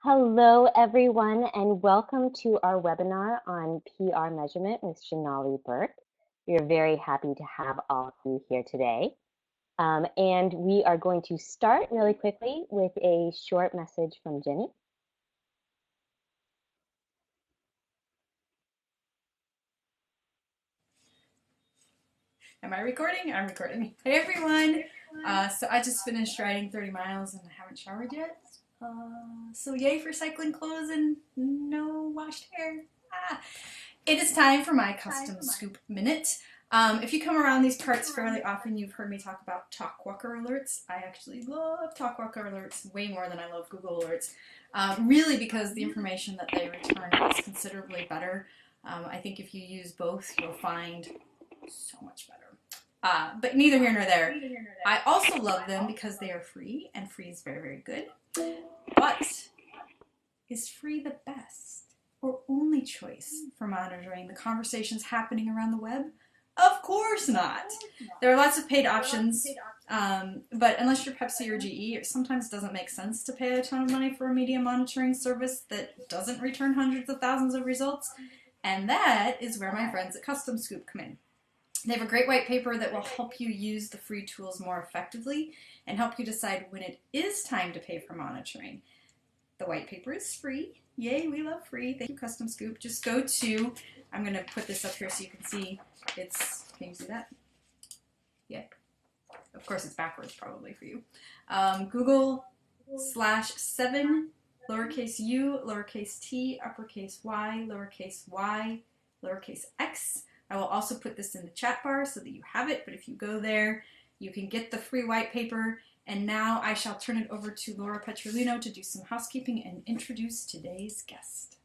Hello, everyone, and welcome to our webinar on PR measurement with Shonali Burke. We are very happy to have all of you here today. And we are going to start really quickly with a short message from Jenny. Am I recording? I'm recording. Hey everyone! So I just finished riding 30 miles and I haven't showered yet. So yay for cycling clothes and no washed hair. It is time for my custom scoop minute. If you come around these parts fairly often, you've heard me talk about TalkWalker alerts. I actually love TalkWalker alerts way more than I love Google alerts. Really because the information that they return is considerably better. I think if you use both, you'll find so much better. But neither here nor there. I also love them because they are free, and free is very, very good. But is free the best or only choice for monitoring the conversations happening around the web? Of course not. There are lots of paid options, but unless you're Pepsi or GE, it sometimes doesn't make sense to pay a ton of money for a media monitoring service that doesn't return hundreds of thousands of results. And that is where my friends at Custom Scoop come in. They have a great white paper that will help you use the free tools more effectively and help you decide when it is time to pay for monitoring. The white paper is free. Yay, we love free. Thank you, Custom Scoop. Just go to, I'm going to put this up here so you can see can you see that? Yeah. Of course it's backwards probably for you. Google/7 lowercase u, lowercase t, uppercase y, lowercase x. I will also put this in the chat bar so that you have it, but if you go there, you can get the free white paper. And now I shall turn it over to Laura Petrolino to do some housekeeping and introduce today's guest.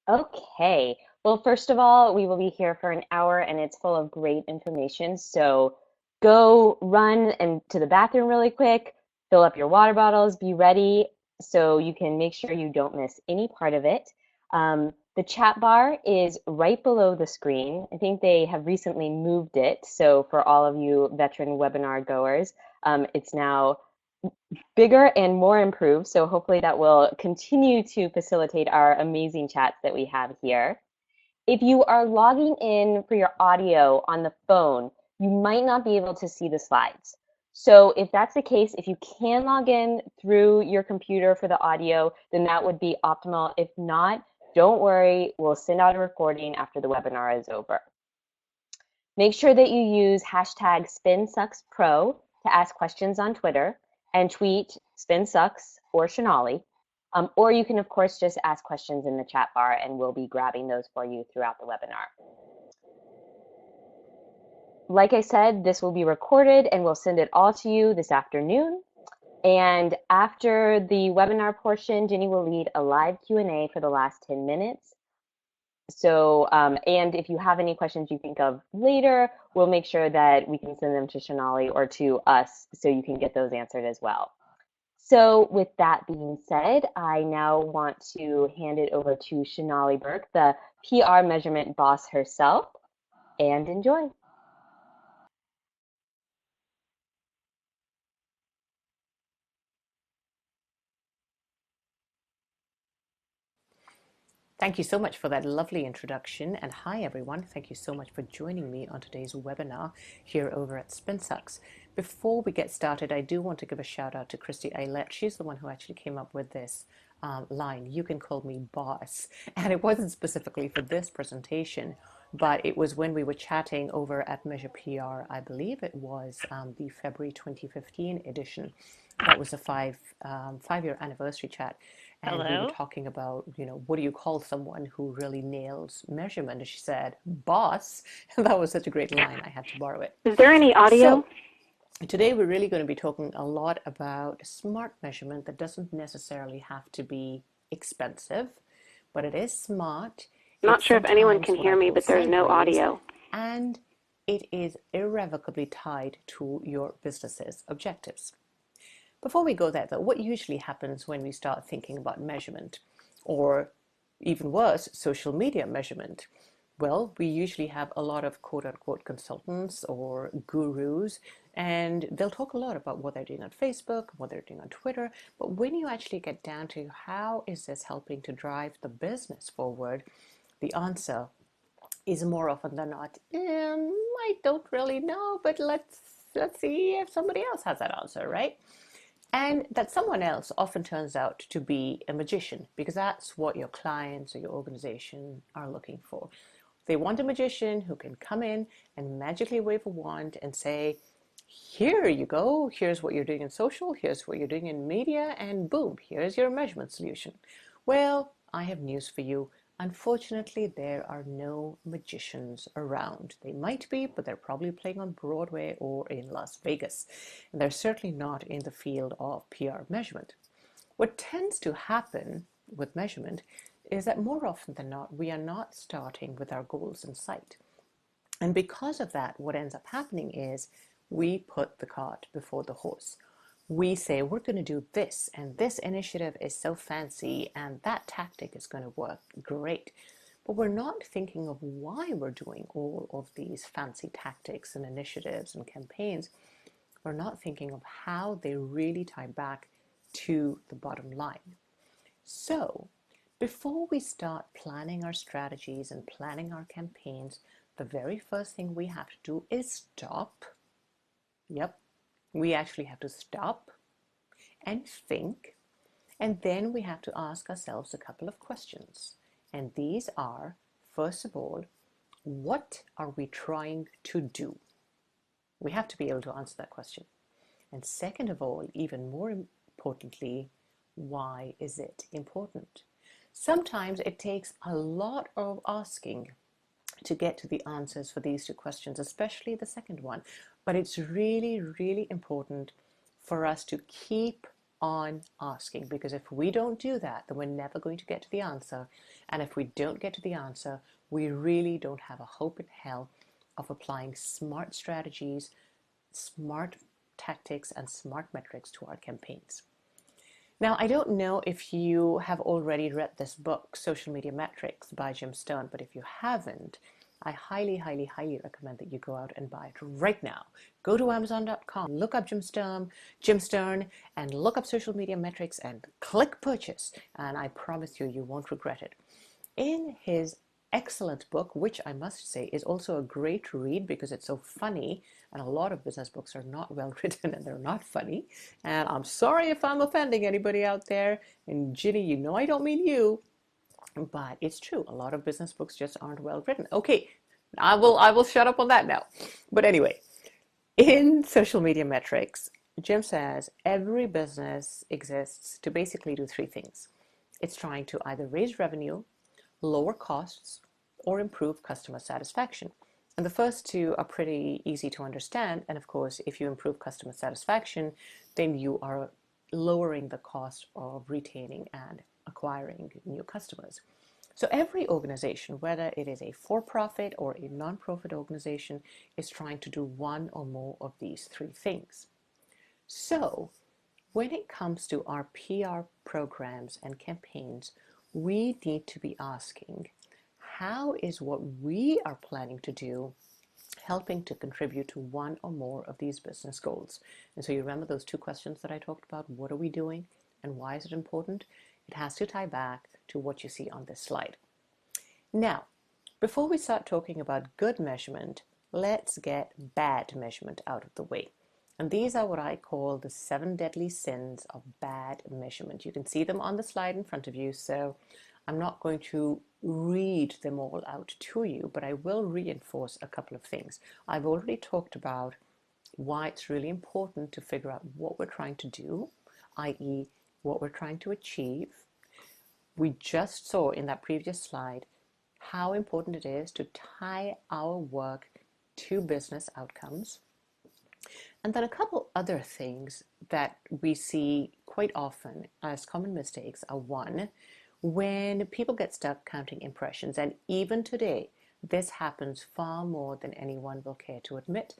Okay, well, first of all, we will be here for an hour and it's full of great information. So go run to the bathroom really quick, fill up your water bottles, be ready so you can make sure you don't miss any part of it. The chat bar is right below the screen. I think they have recently moved it. So for all of you veteran webinar goers, it's now bigger and more improved. So hopefully that will continue to facilitate our amazing chats that we have here. If you are logging in for your audio on the phone, you might not be able to see the slides. So if that's the case, if you can log in through your computer for the audio, then that would be optimal. If not, don't worry, we'll send out a recording after the webinar is over. Make sure that you use hashtag SpinSucksPro to ask questions on Twitter and tweet SpinSucks or Shonali. Or you can, of course, just ask questions in the chat bar and we'll be grabbing those for you throughout the webinar. Like I said, this will be recorded and we'll send it all to you this afternoon. And after the webinar portion, Jenny will lead a live Q&A for the last 10 minutes. So, and if you have any questions you think of later, we'll make sure that we can send them to Shonali or to us so you can get those answered as well. So with that being said, I now want to hand it over to Shonali Burke, the PR measurement boss herself, and enjoy. Thank you so much for that lovely introduction. And hi, everyone. Thank you so much for joining me on today's webinar here over at SpinSucks. Before we get started, I do want to give a shout out to Christy Aylett. She's the one who actually came up with this line, "You can call me boss." And it wasn't specifically for this presentation, but it was when we were chatting over at Measure PR. I believe it was the February 2015 edition. That was a five-year anniversary chat. And we were talking about, what do you call someone who really nails measurement? And she said, boss. And that was such a great line. I had to borrow it. Is there any audio? So today we're really going to be talking a lot about smart measurement that doesn't necessarily have to be expensive, but it is smart. Not sure if anyone can hear me, but there's no audio. And it is irrevocably tied to your business's objectives. Before we go there, though, what usually happens when we start thinking about measurement, or even worse, social media measurement? Well, we usually have a lot of quote unquote consultants or gurus, and they'll talk a lot about what they're doing on Facebook, what they're doing on Twitter. But when you actually get down to how is this helping to drive the business forward, the answer is more often than not, I don't really know, but let's see if somebody else has that answer, right? And that someone else often turns out to be a magician, because that's what your clients or your organization are looking for. They want a magician who can come in and magically wave a wand and say, here you go, here's what you're doing in social, here's what you're doing in media, and boom, here's your measurement solution. Well, I have news for you. Unfortunately, there are no magicians around. They might be, but they're probably playing on Broadway or in Las Vegas. And they're certainly not in the field of PR measurement. What tends to happen with measurement is that more often than not, we are not starting with our goals in sight. And because of that, what ends up happening is we put the cart before the horse. We say, we're going to do this, and this initiative is so fancy, and that tactic is going to work great. But we're not thinking of why we're doing all of these fancy tactics and initiatives and campaigns. We're not thinking of how they really tie back to the bottom line. So, before we start planning our strategies and planning our campaigns, the very first thing we have to do is stop. Yep, we actually have to stop and think, and then we have to ask ourselves a couple of questions. And these are, first of all, what are we trying to do? We have to be able to answer that question. And second of all, even more importantly, why is it important? Sometimes it takes a lot of asking to get to the answers for these two questions, especially the second one. But it's really, really important for us to keep on asking, because if we don't do that, then we're never going to get to the answer. And if we don't get to the answer, we really don't have a hope in hell of applying smart strategies, smart tactics, and smart metrics to our campaigns. Now, I don't know if you have already read this book, Social Media Metrics by Jim Stern, but if you haven't, I highly, highly, highly recommend that you go out and buy it right now. Go to Amazon.com, look up Jim Stern, and look up Social Media Metrics and click purchase. And I promise you, you won't regret it. In his excellent book, which I must say is also a great read because it's so funny, and a lot of business books are not well written and they're not funny. And I'm sorry if I'm offending anybody out there. And Ginny, you know I don't mean you. But it's true. A lot of business books just aren't well written. Okay, I will shut up on that now. But anyway, in Social Media Metrics, Jim says every business exists to basically do three things. It's trying to either raise revenue, lower costs, or improve customer satisfaction. And the first two are pretty easy to understand. And of course, if you improve customer satisfaction, then you are lowering the cost of retaining and acquiring new customers. So every organization, whether it is a for-profit or a non-profit organization, is trying to do one or more of these three things. So when it comes to our PR programs and campaigns, we need to be asking, how is what we are planning to do helping to contribute to one or more of these business goals? And so you remember those two questions that I talked about? What are we doing and why is it important? It has to tie back to what you see on this slide. Now, before we start talking about good measurement, let's get bad measurement out of the way. And these are what I call the 7 deadly sins of bad measurement. You can see them on the slide in front of you, so I'm not going to read them all out to you, but I will reinforce a couple of things. I've already talked about why it's really important to figure out what we're trying to do, i.e., what we're trying to achieve. We just saw in that previous slide how important it is to tie our work to business outcomes. And then a couple other things that we see quite often as common mistakes are, one, when people get stuck counting impressions. And even today, this happens far more than anyone will care to admit.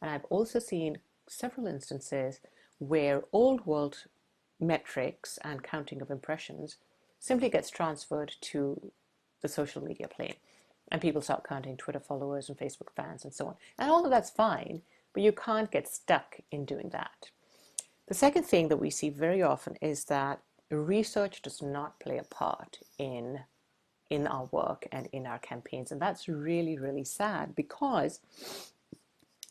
And I've also seen several instances where old world metrics and counting of impressions simply gets transferred to the social media plane. and people start counting Twitter followers and Facebook fans and so on. And all of that's fine, but you can't get stuck in doing that. The second thing that we see very often is that research does not play a part in our work and in our campaigns. And that's really, really sad, because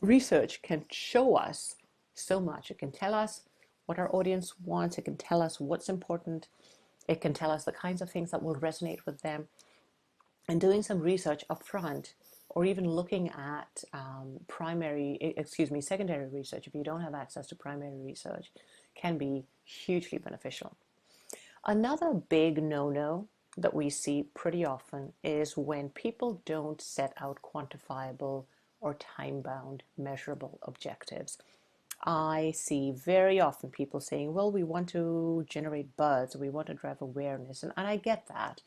research can show us so much. It can tell us what our audience wants. It can tell us what's important. It can tell us the kinds of things that will resonate with them. And doing some research up front, or even looking at secondary research, if you don't have access to primary research, can be hugely beneficial. Another big no-no that we see pretty often is when people don't set out quantifiable or time-bound measurable objectives. I see very often people saying, well, we want to generate buzz, we want to drive awareness, and I get that.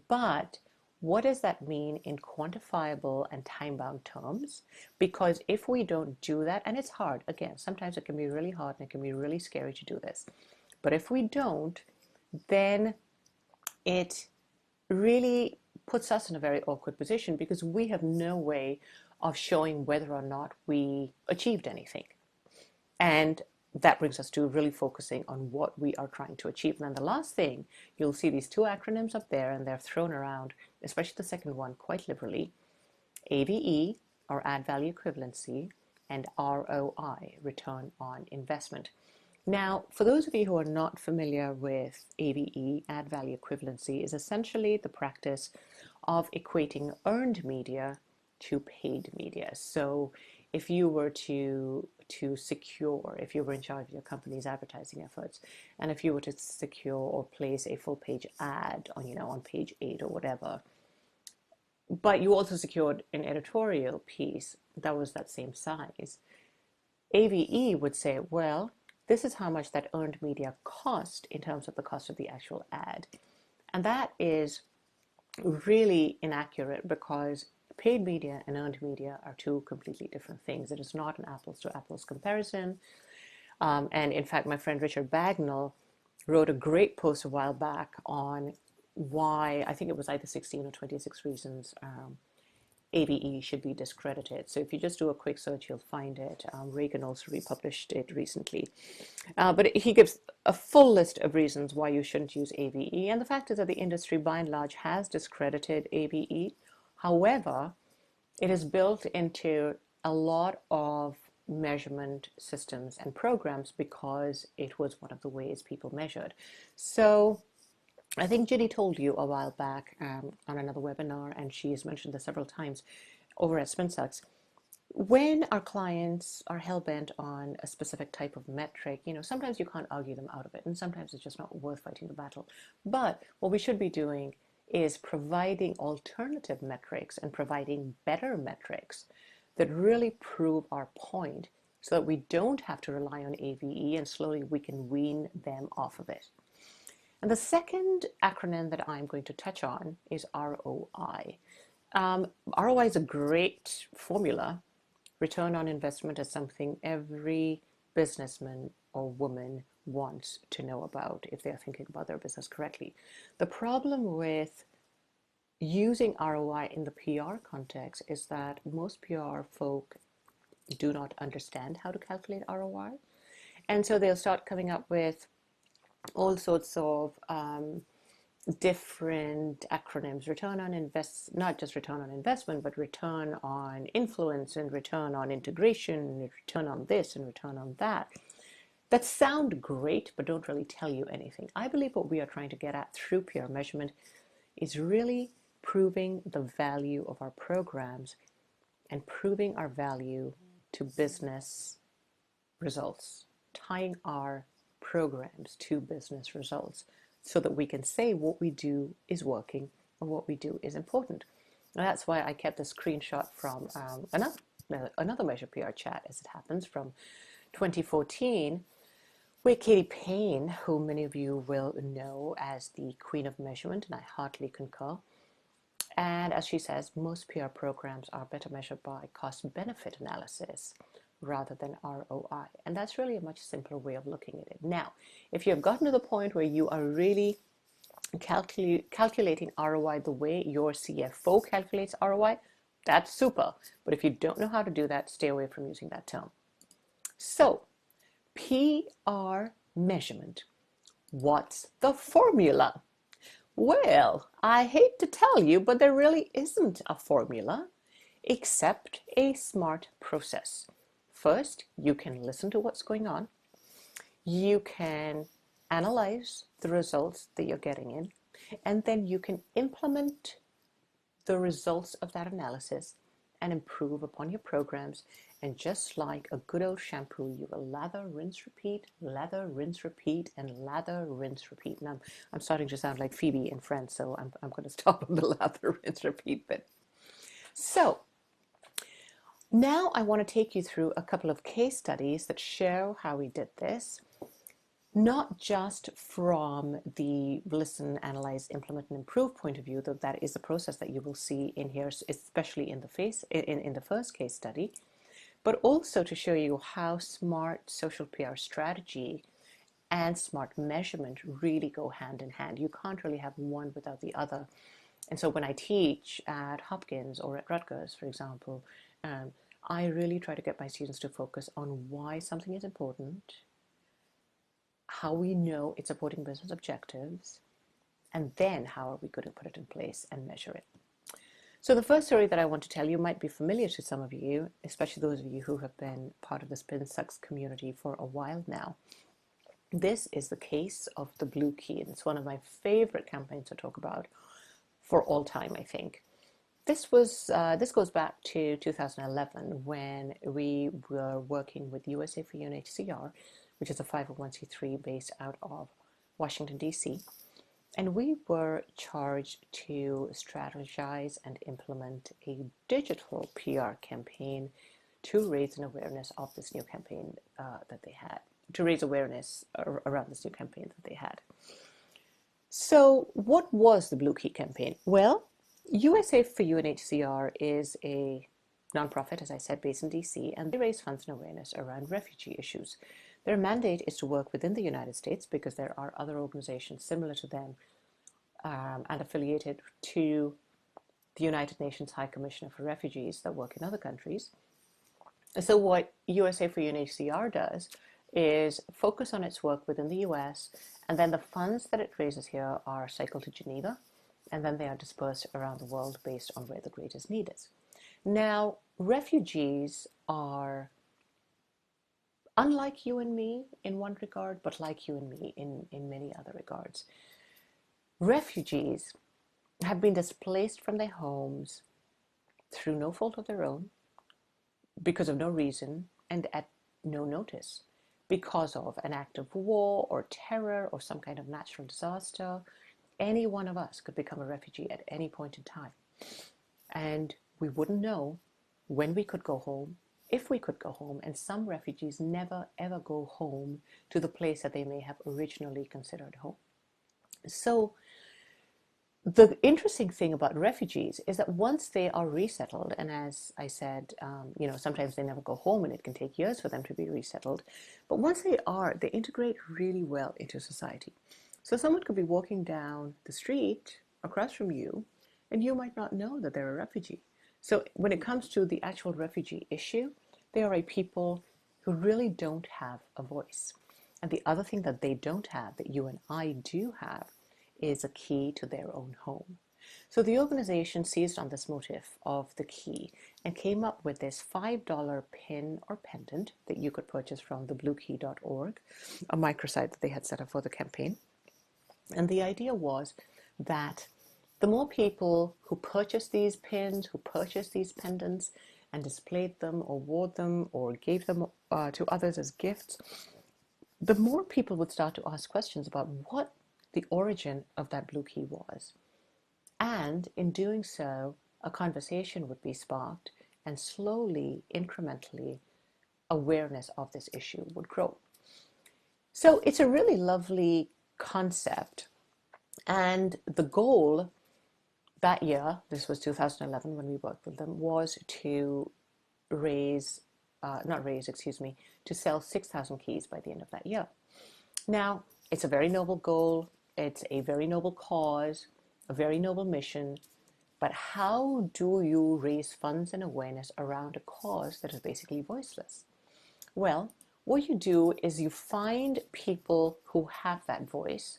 But what does that mean in quantifiable and time-bound terms? Because if we don't do that, and it's hard, again, sometimes it can be really hard and it can be really scary to do this. But if we don't, then it really puts us in a very awkward position, because we have no way of showing whether or not we achieved anything. And that brings us to really focusing on what we are trying to achieve. And then the last thing, you'll see these two acronyms up there, and they're thrown around, especially the second one, quite liberally. AVE, or add value equivalency, and ROI, return on investment. Now, for those of you who are not familiar with AVE, add value equivalency, is essentially the practice of equating earned media to paid media. So if you were to secure, if you were in charge of your company's advertising efforts, and if you were to secure or place a full page ad on page 8 or whatever, but you also secured an editorial piece that was that same size, AVE would say, well, this is how much that earned media cost in terms of the cost of the actual ad. And that is really inaccurate, because paid media and earned media are two completely different things. It is not an apples to apples comparison. And in fact, my friend Richard Bagnall wrote a great post a while back on why, I think it was either 16 or 26 reasons AVE should be discredited. So if you just do a quick search, you'll find it. Reagan also republished it recently. But he gives a full list of reasons why you shouldn't use AVE. And the fact is that the industry, by and large, has discredited AVE. However, it is built into a lot of measurement systems and programs because it was one of the ways people measured. So I think Ginny told you a while back on another webinar, and she has mentioned this several times over at SpinSucks, when our clients are hell-bent on a specific type of metric, sometimes you can't argue them out of it, and sometimes it's just not worth fighting the battle. But what we should be doing is providing alternative metrics and providing better metrics that really prove our point, so that we don't have to rely on AVE, and slowly we can wean them off of it. And the second acronym that I'm going to touch on is ROI. ROI is a great formula. Return on investment is something every businessman or woman wants to know about if they're thinking about their business correctly. The problem with using ROI in the PR context is that most PR folk do not understand how to calculate ROI. And so they'll start coming up with all sorts of different acronyms, not just return on investment, but return on influence and return on integration, and return on this and return on that sound great, but don't really tell you anything. I believe what we are trying to get at through PR measurement is really proving the value of our programs and proving our value to business results, tying our programs to business results, so that we can say what we do is working and what we do is important. And that's why I kept a screenshot from another Measure PR chat, as it happens, from 2014, where Katie Payne, who many of you will know as the Queen of Measurement, and I heartily concur, and as she says, most PR programs are better measured by cost-benefit analysis rather than ROI. And that's really a much simpler way of looking at it. Now, if you have gotten to the point where you are really calculating ROI the way your CFO calculates ROI, that's super. But if you don't know how to do that, stay away from using that term. So, PR measurement. What's the formula? Well, I hate to tell you, but there really isn't a formula except a SMART process. First, you can listen to what's going on. You can analyze the results that you're getting in, and then you can implement the results of that analysis and improve upon your programs. And just like a good old shampoo, you will lather, rinse, repeat, lather, rinse, repeat, and lather, rinse, repeat. And I'm starting to sound like Phoebe in Friends, so I'm going to stop on the lather, rinse, repeat bit. So now I want to take you through a couple of case studies that show how we did this, not just from the listen, analyze, implement, and improve point of view, though that is the process that you will see in here, especially in the first case study, but also to show you how smart social PR strategy and smart measurement really go hand in hand. You can't really have one without the other. And so when I teach at Hopkins or at Rutgers, for example, I really try to get my students to focus on why something is important, how we know it's supporting business objectives, and then how are we going to put it in place and measure it. So the first story that I want to tell you might be familiar to some of you, especially those of you who have been part of the SpinSucks community for a while now. This is the case of the Blue Key, and it's one of my favorite campaigns to talk about for all time, I think. This goes back to 2011 when we were working with USA for UNHCR, which is a 501c3 based out of Washington, D.C. And we were charged to strategize and implement a digital PR campaign to raise an awareness of this new campaign that they had, to raise awareness around this new campaign that they had. So what was the Blue Key campaign? Well, USA for UNHCR is a nonprofit, as I said, based in DC, and they raise funds and awareness around refugee issues. Their mandate is to work within the United States because there are other organizations similar to them and affiliated to the United Nations High Commissioner for Refugees that work in other countries. So what USA for UNHCR does is focus on its work within the US, and then the funds that it raises here are cycled to Geneva, and then they are dispersed around the world based on where the greatest need is. Now, refugees are unlike you and me in one regard, but like you and me in many other regards. Refugees have been displaced from their homes through no fault of their own, because of no reason, and at no notice, because of an act of war or terror or some kind of natural disaster. Any one of us could become a refugee at any point in time. And we wouldn't know when we could go home, if we could go home, and some refugees never ever go home to the place that they may have originally considered home. So the interesting thing about refugees is that once they are resettled, and as I said, sometimes they never go home and it can take years for them to be resettled, but once they are, they integrate really well into society. So someone could be walking down the street across from you, and you might not know that they're a refugee. So when it comes to the actual refugee issue, they are a people who really don't have a voice. And the other thing that they don't have, that you and I do have, is a key to their own home. So the organization seized on this motif of the key and came up with this $5 pin or pendant that you could purchase from thebluekey.org, a microsite that they had set up for the campaign. And the idea was that the more people who purchased these pins, who purchased these pendants and displayed them or wore them or gave them to others as gifts, the more people would start to ask questions about what the origin of that blue key was. And in doing so, a conversation would be sparked, and slowly, incrementally, awareness of this issue would grow. So it's a really lovely concept. And the goal that year, this was 2011 when we worked with them, was to to sell 6,000 keys by the end of that year. Now, it's a very noble goal. It's a very noble cause, a very noble mission, but how do you raise funds and awareness around a cause that is basically voiceless? Well, what you do is you find people who have that voice,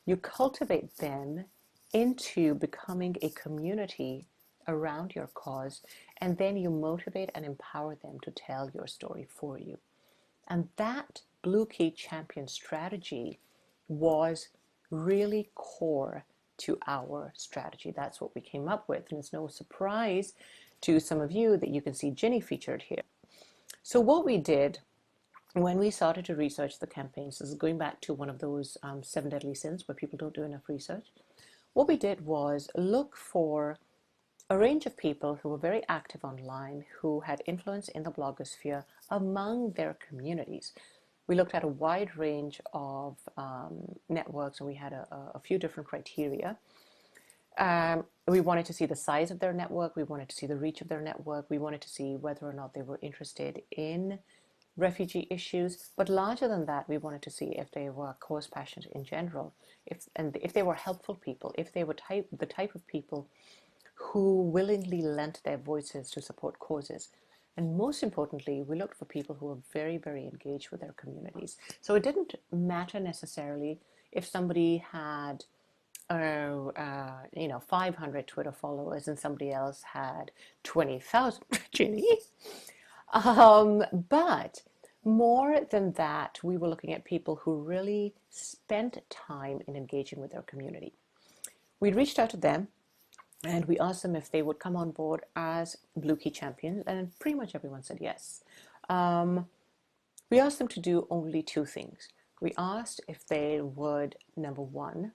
you cultivate them into becoming a community around your cause, and then you motivate and empower them to tell your story for you. And that Blue Key Champion strategy was really core to our strategy. That's what we came up with, and it's no surprise to some of you that you can see Ginny featured here. So what we did when we started to research the campaigns, this is going back to one of those 7 deadly sins where people don't do enough research. What we did was look for a range of people who were very active online, who had influence in the blogosphere among their communities. We looked at a wide range of networks, and we had a few different criteria. We wanted to see the size of their network, we wanted to see the reach of their network, we wanted to see whether or not they were interested in refugee issues, but larger than that, we wanted to see if they were cause passionate in general, if they were helpful people, if they were the type of people who willingly lent their voices to support causes. And most importantly, we looked for people who were very, very engaged with their communities. So it didn't matter necessarily if somebody had 500 Twitter followers and somebody else had 20,000, Ginny. But more than that, we were looking at people who really spent time in engaging with their community. We reached out to them and we asked them if they would come on board as Blue Key Champions, and pretty much everyone said yes. We asked them to do only 2 things. We asked if they would, number 1,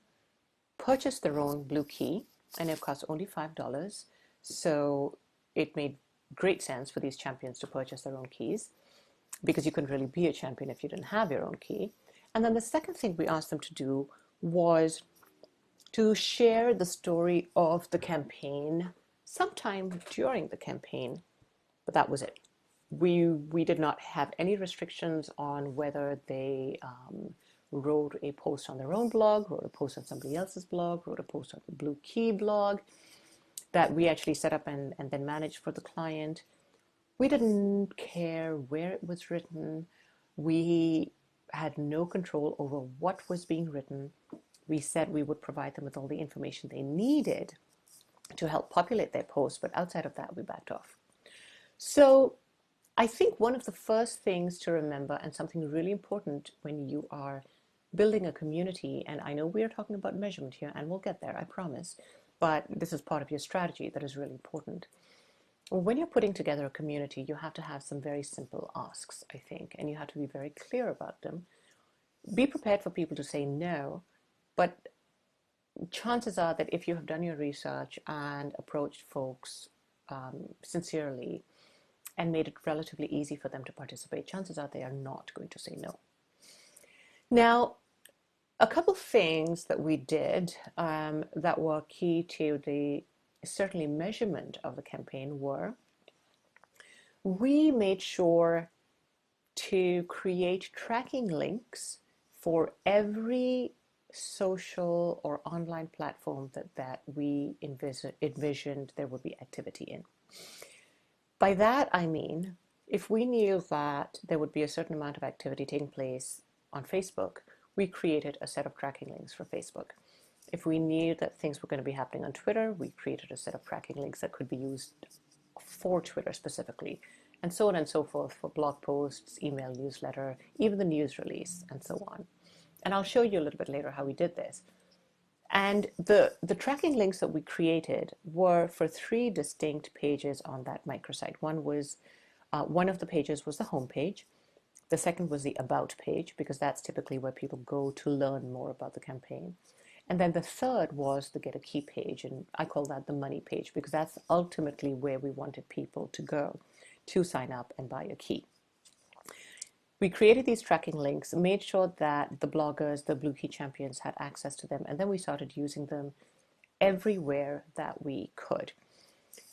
purchase their own Blue Key, and it cost only $5. So it made great sense for these champions to purchase their own keys, because you couldn't really be a champion if you didn't have your own key. And then the second thing we asked them to do was to share the story of the campaign sometime during the campaign, but that was it. We did not have any restrictions on whether they wrote a post on their own blog, wrote a post on somebody else's blog, wrote a post on the Blue Key blog that we actually set up and then managed for the client. We didn't care where it was written. We had no control over what was being written. We said we would provide them with all the information they needed to help populate their posts, but outside of that, we backed off. So I think one of the first things to remember, and something really important when you are building a community, and I know we are talking about measurement here, and we'll get there, I promise, but this is part of your strategy that is really important. When you're putting together a community, you have to have some very simple asks, I think, and you have to be very clear about them. Be prepared for people to say no, but chances are that if you have done your research and approached folks sincerely and made it relatively easy for them to participate, chances are they are not going to say no. Now, a couple things that we did that were key to the certainly measurement of the campaign were, we made sure to create tracking links for every social or online platform that we envisioned there would be activity in. By that I mean, if we knew that there would be a certain amount of activity taking place on Facebook, we created a set of tracking links for Facebook. If we knew that things were going to be happening on Twitter, we created a set of tracking links that could be used for Twitter specifically, and so on and so forth for blog posts, email newsletter, even the news release, and so on. And I'll show you a little bit later how we did this. And the tracking links that we created were for 3 distinct pages on that microsite. One of the pages was the home page. The second was the About page, because that's typically where people go to learn more about the campaign. And then the third was the Get a Key page, and I call that the money page, because that's ultimately where we wanted people to go to sign up and buy a key. We created these tracking links, made sure that the bloggers, the Blue Key Champions, had access to them, and then we started using them everywhere that we could.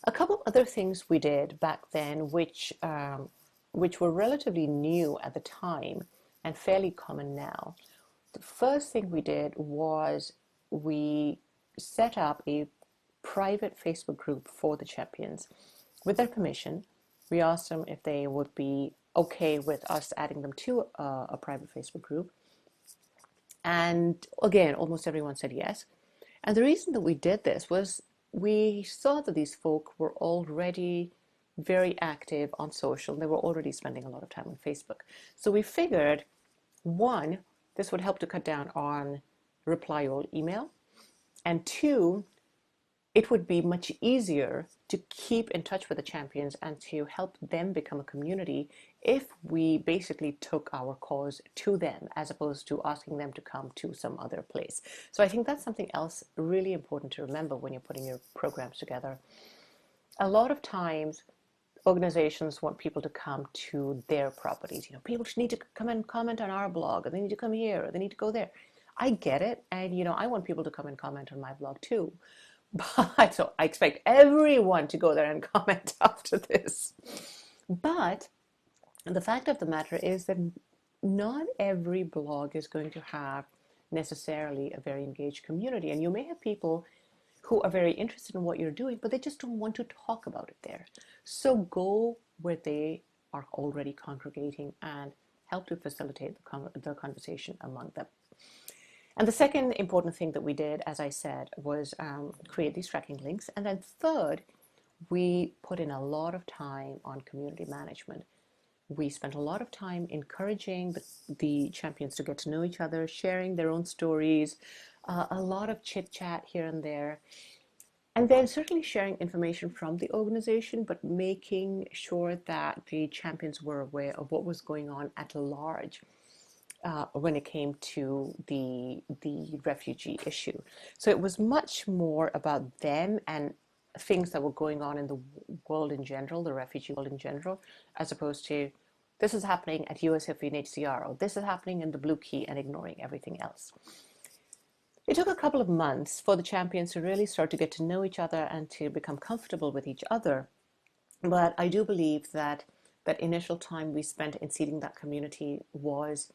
A couple other things we did back then, which were relatively new at the time and fairly common now, the first thing we did was we set up a private Facebook group for the champions. With their permission, we asked them if they would be okay with us adding them to a private Facebook group. And again, almost everyone said yes. And the reason that we did this was we saw that these folk were already very active on social. They were already spending a lot of time on Facebook. So we figured, one, this would help to cut down on reply all email. And two, it would be much easier to keep in touch with the champions and to help them become a community if we basically took our cause to them as opposed to asking them to come to some other place. So I think that's something else really important to remember when you're putting your programs together. A lot of times organizations want people to come to their properties. You know, people need to come and comment on our blog, or they need to come here, or they need to go there. I get it, and you know, I want people to come and comment on my blog too. But so I expect everyone to go there and comment after this. But the fact of the matter is that not every blog is going to have necessarily a very engaged community. And you may have people who are very interested in what you're doing, but they just don't want to talk about it there. So go where they are already congregating and help to facilitate the conversation among them. And the second important thing that we did, as I said, was create these tracking links. And then third, we put in a lot of time on community management. We spent a lot of time encouraging the champions to get to know each other, sharing their own stories, a lot of chit chat here and there. And then certainly sharing information from the organization, but making sure that the champions were aware of what was going on at large. When it came to the refugee issue. So it was much more about them and things that were going on in the world in general, the refugee world in general, as opposed to this is happening at UNHCR, or this is happening in the Blue Key, and ignoring everything else. It took a couple of months for the champions to really start to get to know each other and to become comfortable with each other. But I do believe that that initial time we spent in seeding that community was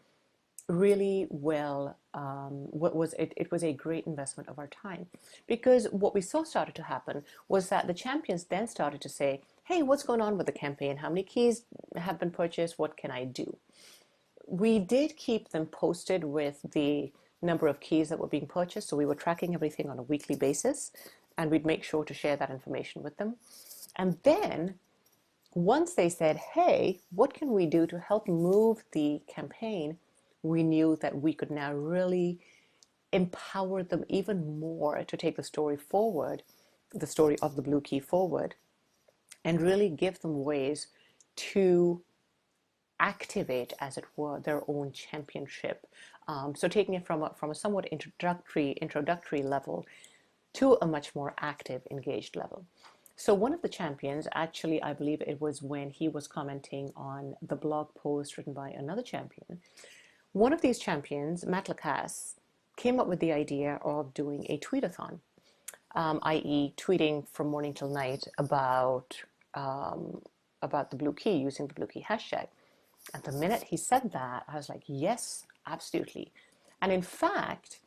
really well, it was a great investment of our time, because what we saw started to happen was that the champions then started to say, hey, what's going on with the campaign? How many keys have been purchased? What can I do? We did keep them posted with the number of keys that were being purchased, so we were tracking everything on a weekly basis, and we'd make sure to share that information with them. And then once they said, hey, what can we do to help move the campaign, we knew that we could now really empower them even more to take the story forward, the story of the Blue Key forward, and really give them ways to activate, as it were, their own championship. So taking it from a somewhat introductory level to a much more active, engaged level. So one of the champions, actually, I believe it was when he was commenting on the blog post written by another champion, one of these champions, Matt Lacasse, came up with the idea of doing a tweetathon, i.e. tweeting from morning till night about the Blue Key, using the Blue Key hashtag. And the minute he said that, I was like, yes, absolutely. And in fact,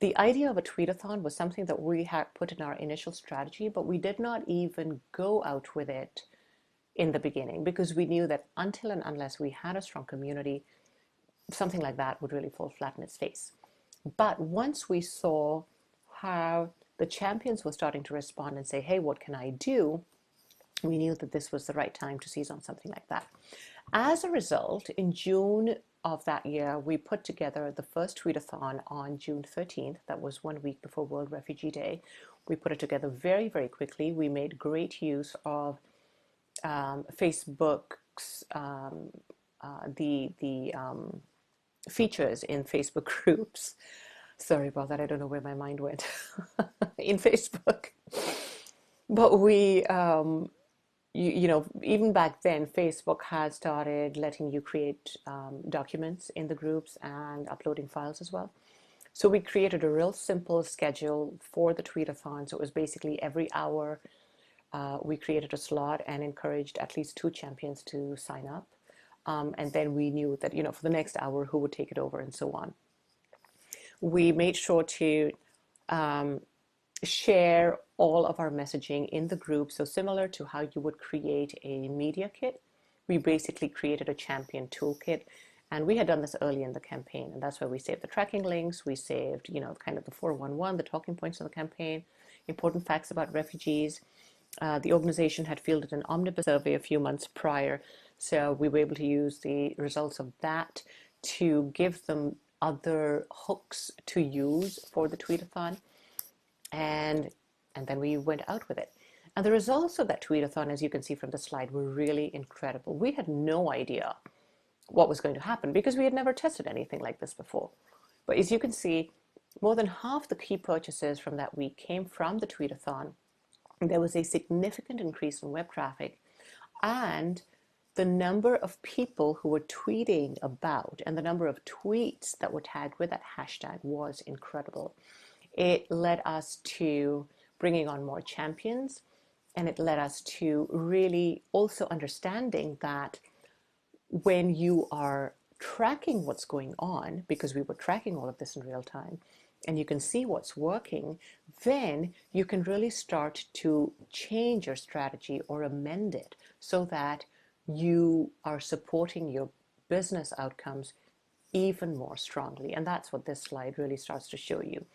the idea of a tweetathon was something that we had put in our initial strategy, but we did not even go out with it in the beginning, because we knew that until and unless we had a strong community, something like that would really fall flat in its face. But once we saw how the champions were starting to respond and say, hey, what can I do? We knew that this was the right time to seize on something like that. As a result, in June of that year, we put together the first tweetathon on June 13th. That was 1 week before World Refugee Day. We put it together very, very quickly. We made great use of Facebook's features in Facebook groups. Sorry about that. I don't know where my mind went in Facebook. But we, even back then, Facebook had started letting you create documents in the groups and uploading files as well. So we created a real simple schedule for the tweetathon. So it was basically every hour we created a slot and encouraged at least 2 champions to sign up. And then we knew that, for the next hour, who would take it over and so on. We made sure to share all of our messaging in the group. So similar to how you would create a media kit, we basically created a champion toolkit. And we had done this early in the campaign. And that's where we saved the tracking links. We saved, kind of the 411, the talking points of the campaign, important facts about refugees. The organization had fielded an omnibus survey a few months prior. So we were able to use the results of that to give them other hooks to use for the tweetathon. And then we went out with it. And the results of that tweetathon, as you can see from the slide, were really incredible. We had no idea what was going to happen because we had never tested anything like this before. But as you can see, more than half the key purchases from that week came from the tweetathon. There was a significant increase in web traffic, and the number of people who were tweeting about and the number of tweets that were tagged with that hashtag was incredible. It led us to bringing on more champions, and it led us to really also understanding that when you are tracking what's going on, because we were tracking all of this in real time, and you can see what's working, then you can really start to change your strategy or amend it so that you are supporting your business outcomes even more strongly. And that's what this slide really starts to show you.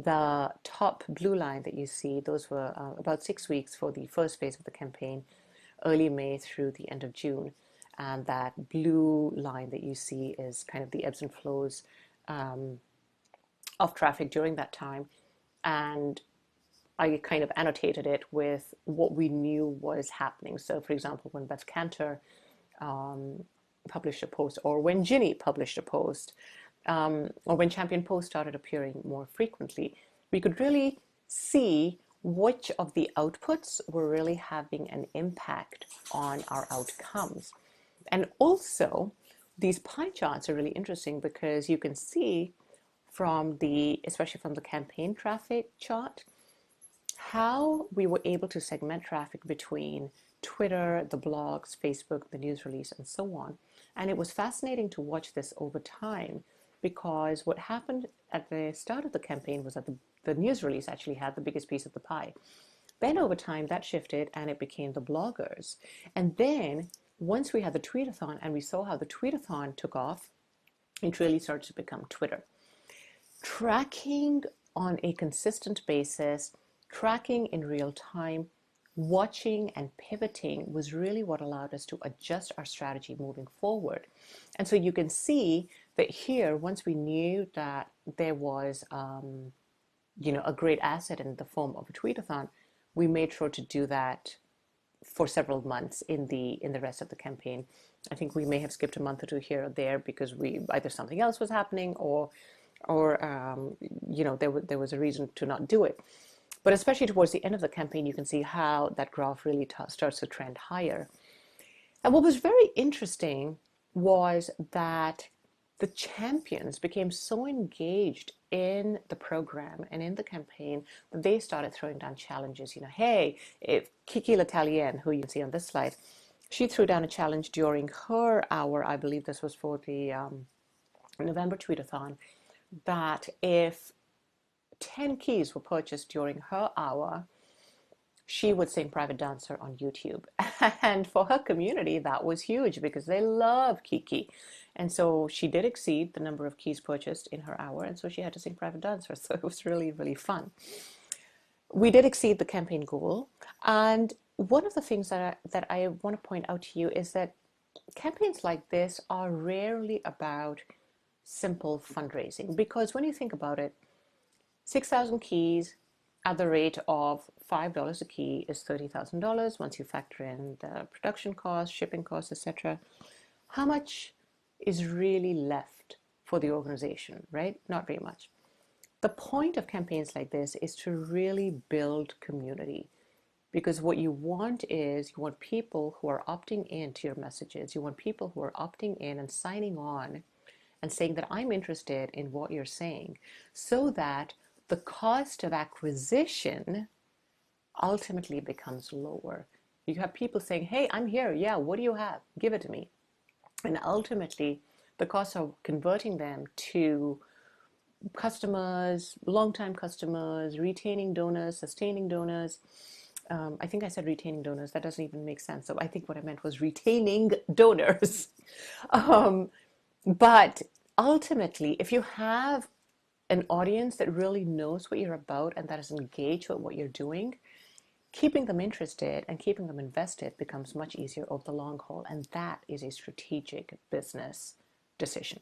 The top blue line that you see, those were about 6 weeks for the first phase of the campaign, early May through the end of June. And that blue line that you see is kind of the ebbs and flows of traffic during that time. And I kind of annotated it with what we knew was happening. So, for example, when Beth Cantor published a post, or when Ginny published a post, or when Champion Post started appearing more frequently, we could really see which of the outputs were really having an impact on our outcomes. And also, these pie charts are really interesting because you can see especially from the campaign traffic chart, how we were able to segment traffic between Twitter, the blogs, Facebook, the news release, and so on. And it was fascinating to watch this over time, because what happened at the start of the campaign was that the news release actually had the biggest piece of the pie. Then over time that shifted and it became the bloggers. And then once we had the tweetathon and we saw how the tweetathon took off, it really started to become Twitter. Tracking on a consistent basis, tracking in real time, watching and pivoting was really what allowed us to adjust our strategy moving forward. And so you can see that here, once we knew that there was a great asset in the form of a tweetathon, we made sure to do that for several months in the rest of the campaign. I think we may have skipped a month or two here or there because either something else was happening or there was a reason to not do it. But especially towards the end of the campaign, you can see how that graph really starts to trend higher. And what was very interesting was that the champions became so engaged in the program and in the campaign that they started throwing down challenges. Hey, if Kiki L'Italienne, who you can see on this slide, she threw down a challenge during her hour, I believe this was for the November tweetathon, that if 10 keys were purchased during her hour, she would sing Private Dancer on YouTube. And for her community, that was huge because they love Kiki. And so she did exceed the number of keys purchased in her hour, and so she had to sing Private Dancer. So it was really, really fun. We did exceed the campaign goal. And one of the things that I want to point out to you is that campaigns like this are rarely about simple fundraising, because when you think about it, 6,000 keys at the rate of $5 a key is $30,000 once you factor in the production costs, shipping costs, etc. How much is really left for the organization, right? Not very much. The point of campaigns like this is to really build community, because what you want is you want people who are opting into your messages. You want people who are opting in and signing on and saying that I'm interested in what you're saying, so that the cost of acquisition ultimately becomes lower. You have people saying, hey, I'm here. Yeah, what do you have? Give it to me. And ultimately, the cost of converting them to customers, long-time customers, retaining donors, sustaining donors. I think I said retaining donors. That doesn't even make sense. So I think what I meant was retaining donors. um, but ultimately, if you have an audience that really knows what you're about and that is engaged with what you're doing, keeping them interested and keeping them invested becomes much easier over the long haul. And that is a strategic business decision.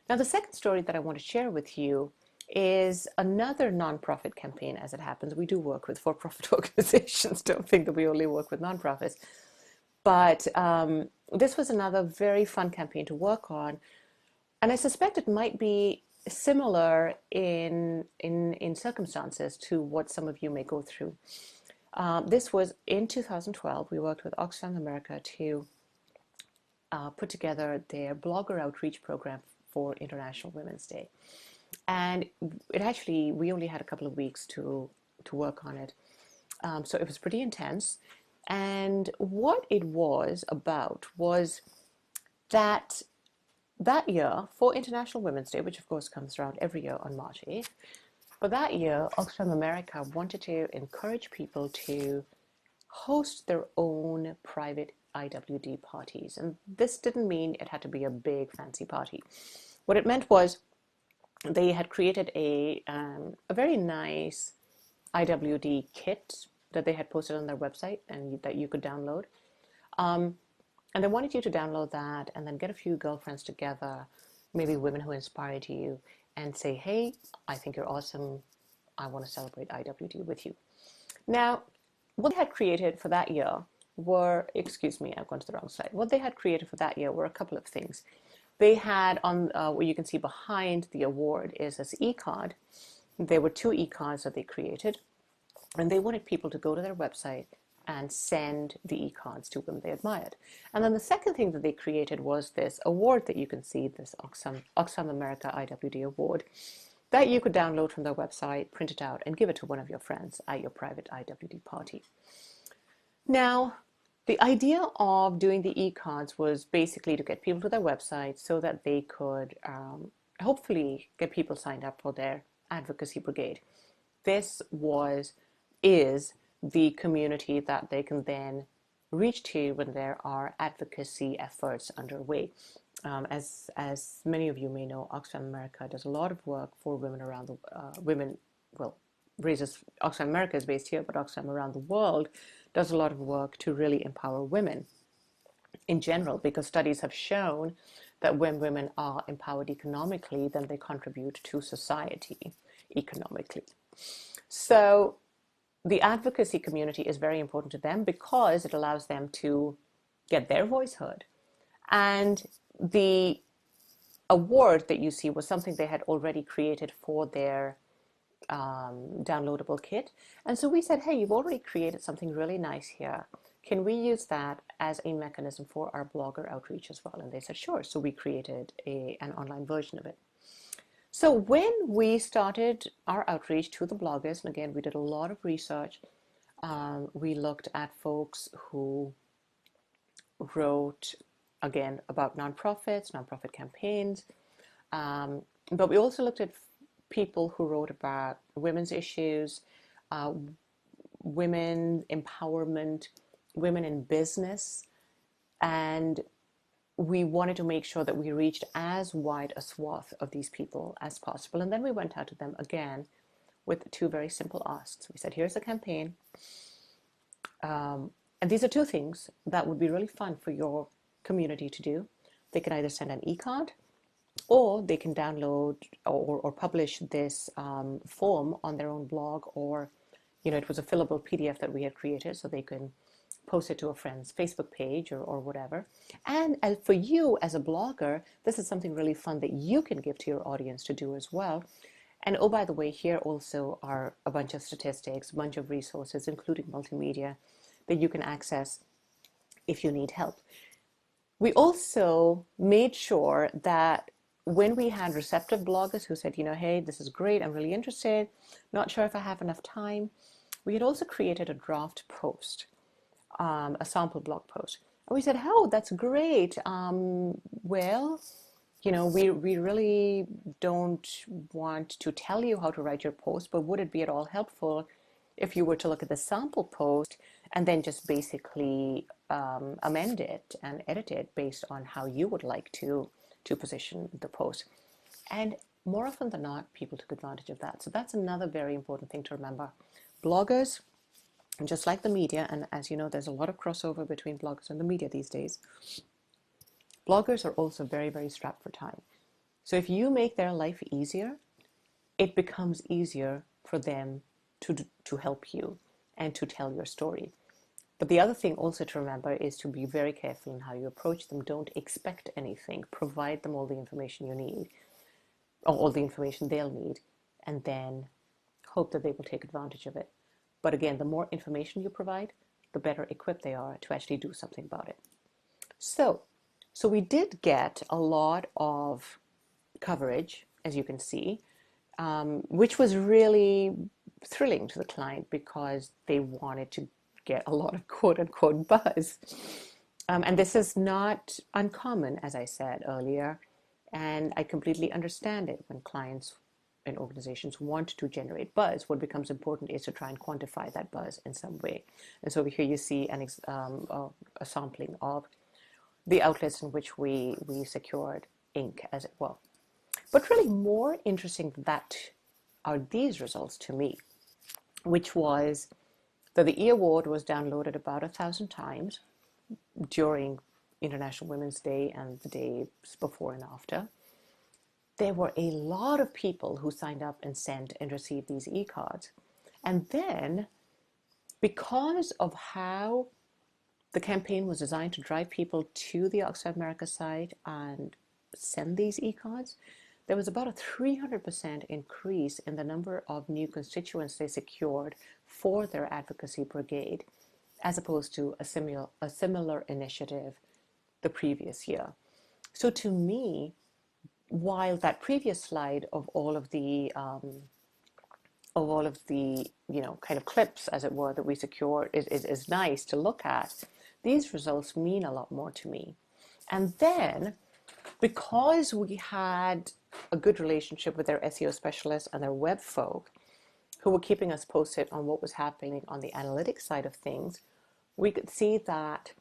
Now, the second story that I want to share with you is another nonprofit campaign. As it happens, we do work with for-profit organizations. Don't think that we only work with nonprofits. But this was another very fun campaign to work on. And I suspect it might be similar in circumstances to what some of you may go through. This was in 2012. We worked with Oxfam America to put together their blogger outreach program for International Women's Day. And it actually, we only had a couple of weeks to work on it. So it was pretty intense. And what it was about was that year for International Women's Day, which of course comes around every year on March 8th, but that year, Oxfam America wanted to encourage people to host their own private IWD parties. And this didn't mean it had to be a big fancy party. What it meant was they had created a very nice IWD kit that they had posted on their website and that you could download. And they wanted you to download that and then get a few girlfriends together, maybe women who inspired you, and say, hey, I think you're awesome. I want to celebrate IWD with you. Now, what they had created for that year were, excuse me, I've gone to the wrong slide. What they had created for that year were a couple of things. They had on what you can see behind the award is this e-card. There were 2 e-cards that they created, and they wanted people to go to their website and send the e-cards to women they admired. And then the second thing that they created was this award that you can see, this Oxfam America IWD award, that you could download from their website, print it out, and give it to one of your friends at your private IWD party. Now, the idea of doing the e-cards was basically to get people to their website so that they could hopefully get people signed up for their advocacy brigade. This is the community that they can then reach to when there are advocacy efforts underway. As many of you may know, Oxfam America does a lot of work for women around the Oxfam America is based here, but Oxfam around the world does a lot of work to really empower women in general, because studies have shown that when women are empowered economically, then they contribute to society economically. So the advocacy community is very important to them because it allows them to get their voice heard. And the award that you see was something they had already created for their downloadable kit. And so we said, hey, you've already created something really nice here. Can we use that as a mechanism for our blogger outreach as well? And they said, sure. So we created an online version of it. So when we started our outreach to the bloggers, and again, we did a lot of research. We looked at folks who wrote, again, about nonprofits, nonprofit campaigns. But we also looked at people who wrote about women's issues, women empowerment, women in business. And we wanted to make sure that we reached as wide a swath of these people as possible. And then we went out to them again with 2 very simple asks. We said, here's a campaign. And these are 2 things that would be really fun for your community to do. They can either send an e-card, or they can download or publish this form on their own blog, or, it was a fillable PDF that we had created, so they can post it to a friend's Facebook page or whatever. And for you as a blogger, this is something really fun that you can give to your audience to do as well. And oh, by the way, here also are a bunch of statistics, a bunch of resources, including multimedia, that you can access if you need help. We also made sure that when we had receptive bloggers who said, hey, this is great, I'm really interested, not sure if I have enough time, we had also created a draft post, a sample blog post. And we said, oh, that's great. Well, we really don't want to tell you how to write your post, but would it be at all helpful if you were to look at the sample post and then just basically amend it and edit it based on how you would like to position the post? And more often than not, people took advantage of that. So that's another very important thing to remember. Bloggers, just like the media, and as you know, there's a lot of crossover between bloggers and the media these days. Bloggers are also very, very strapped for time. So if you make their life easier, it becomes easier for them to help you and to tell your story. But the other thing also to remember is to be very careful in how you approach them. Don't expect anything. Provide them all the information you need, or all the information they'll need, and then hope that they will take advantage of it. But again, the more information you provide, the better equipped they are to actually do something about it. So we did get a lot of coverage, as you can see, which was really thrilling to the client because they wanted to get a lot of quote-unquote buzz. And this is not uncommon, as I said earlier, and I completely understand it when clients and organizations want to generate buzz. What becomes important is to try and quantify that buzz in some way. And so here you see a sampling of the outlets in which we secured ink, as it were. But really more interesting than that are these results to me, which was that the e-award was downloaded about 1,000 times during International Women's Day and the days before and after. There were a lot of people who signed up and sent and received these e-cards. And then, because of how the campaign was designed to drive people to the Oxfam America site and send these e-cards, there was about a 300% increase in the number of new constituents they secured for their advocacy brigade, as opposed to a similar initiative the previous year. So to me, while that previous slide of all of the kind of clips, as it were, that we secured is nice to look at, these results mean a lot more to me. And then, because we had a good relationship with their SEO specialists and their web folk who were keeping us posted on what was happening on the analytics side of things, we could see that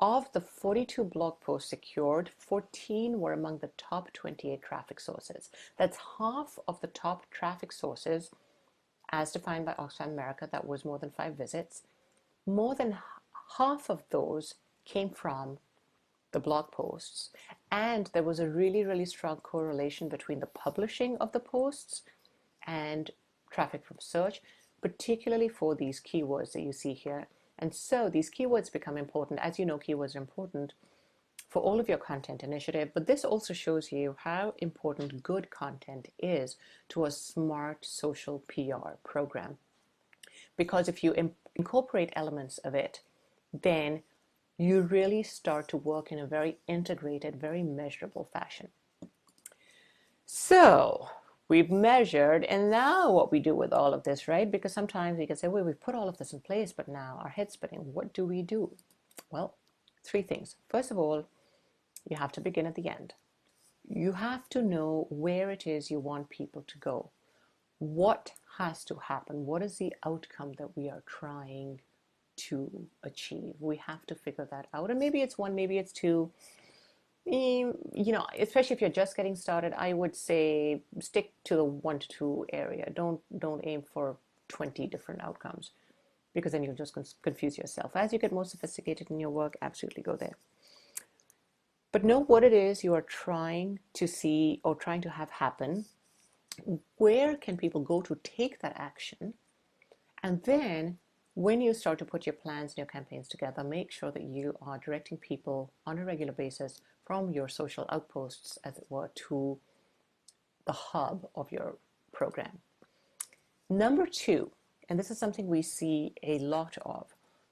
of the 42 blog posts secured, 14 were among the top 28 traffic sources. That's half of the top traffic sources as defined by Oxfam America. That was more than 5 visits. More than half of those came from the blog posts. And there was a really, really strong correlation between the publishing of the posts and traffic from search, particularly for these keywords that you see here. And so these keywords become important. As you know, keywords are important for all of your content initiative, but this also shows you how important good content is to a smart social PR program. Because if you incorporate elements of it, then you really start to work in a very integrated, very measurable fashion. So we've measured, and now what we do with all of this, right? Because sometimes we can say, well, we've put all of this in place, but now our head's spinning. What do we do? Well, 3 things. First of all, you have to begin at the end. You have to know where it is you want people to go. What has to happen? What is the outcome that we are trying to achieve? We have to figure that out. And maybe it's 1, maybe it's 2. Especially if you're just getting started, I would say stick to the 1 to 2 area. Don't aim for 20 different outcomes, because then you'll just confuse yourself. As you get more sophisticated in your work, absolutely go there. But know what it is you are trying to see or trying to have happen. Where can people go to take that action? And then when you start to put your plans and your campaigns together, make sure that you are directing people on a regular basis from your social outposts, as it were, to the hub of your program. Number 2, and this is something we see a lot of,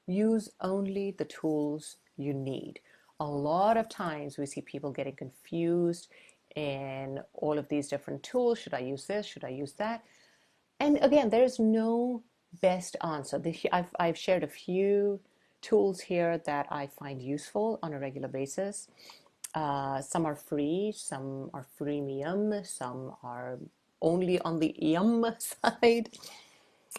use only the tools you need. A lot of times we see people getting confused in all of these different tools. Should I use this? Should I use that? And again, there's no best answer. I've shared a few tools here that I find useful on a regular basis. Some are free, some are freemium, some are only on the yum side.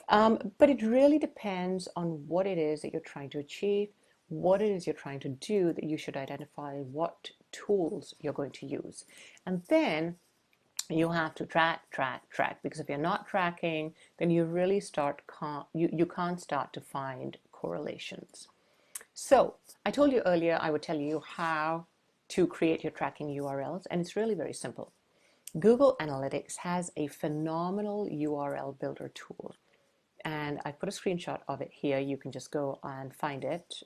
But it really depends on what it is that you're trying to achieve, what it is you're trying to do, that you should identify what tools you're going to use. And then you have to track, because if you're not tracking, then you really you can't start to find correlations. So I told you earlier I would tell you how to create your tracking URLs, and it's really very simple. Google Analytics has a phenomenal URL builder tool, and I put a screenshot of it here. You can just go and find it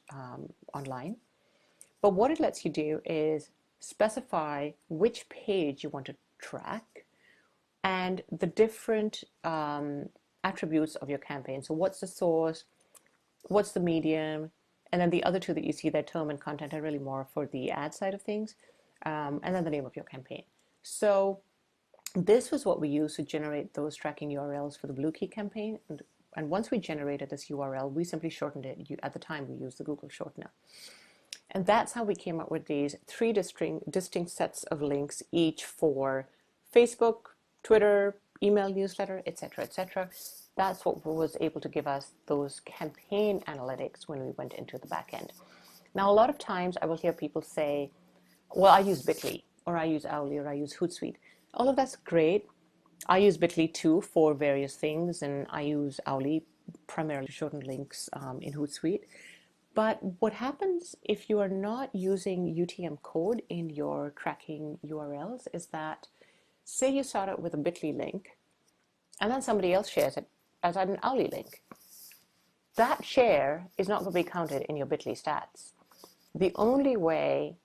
online. But what it lets you do is specify which page you want to track and the different attributes of your campaign. So what's the source, what's the medium, and then the other two that you see there, term and content, are really more for the ad side of things, and then the name of your campaign. So this was what we used to generate those tracking URLs for the Blue Key campaign. And once we generated this URL, we simply shortened it. At the time, we used the Google shortener. And that's how we came up with these three distinct sets of links, each for Facebook, Twitter, email newsletter, etc., etc. That's what was able to give us those campaign analytics when we went into the back end. Now, a lot of times I will hear people say, well, I use Bitly, or I use Owly, or I use Hootsuite. All of that's great. I use Bitly too for various things, and I use Owly primarily to shorten links in Hootsuite. But what happens if you are not using UTM code in your tracking URLs is that, say you start out with a Bitly link, and then somebody else shares it as an Owly link. That share is not going to be counted in your Bitly stats. The only way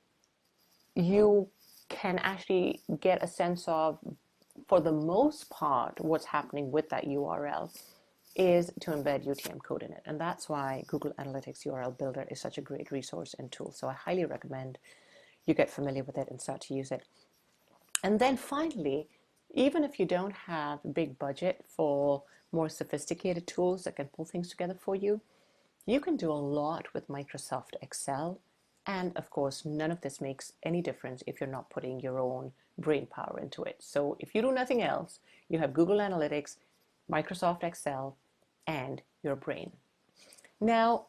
you can actually get a sense of, for the most part, what's happening with that URL is to embed UTM code in it. And that's why Google Analytics URL Builder is such a great resource and tool. So I highly recommend you get familiar with it and start to use it. And then finally, even if you don't have a big budget for more sophisticated tools that can pull things together for you, you can do a lot with Microsoft Excel. And of course, none of this makes any difference if you're not putting your own brain power into it. So if you do nothing else, you have Google Analytics, Microsoft Excel, and your brain. Now,